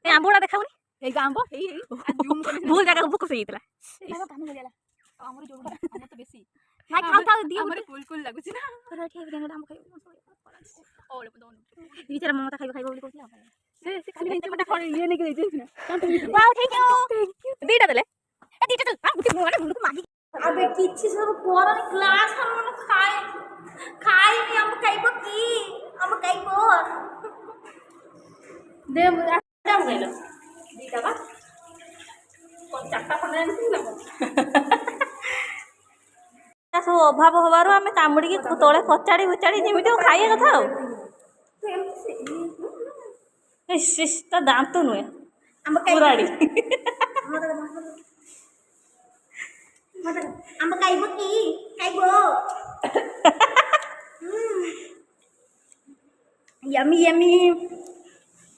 ए आंबोड़ा देखाउनी এই আম্ব এই জুম করে भूल जगह को फोकस ହେଇଥିଲା এটা কানে গেলা আমার জোড়া আমার তো বেশি ভাই খাও খাও দিও আমার কুলকুল লাগুছি না তোরা ঠিক আছে আম খাই ওলে দন বিচারা মমতা খাইব খাইব বলি কইছিল সে খালি নিচে মটা করে ইয়ে নেকি দিছিস না वाओ थैंक यू দিটা দেলে এ দিটা চল আ মুতি মানে মুন্ডু মাগি আবে কিচ্ছি সব পড়ানি ক্লাস আর মনে খাই খাই নি আম খাইব কি আম খাইব দে আম খাইলো দিটা বা কোন চারটা ফোন আনছিস না सब अभाव हबार आम कामुड़ी तले कचाड़ी उचाड़ी जमी खाइए कथा ता दांत नुहे पुराड़ी आम खाइब कि खाइब यमी यमी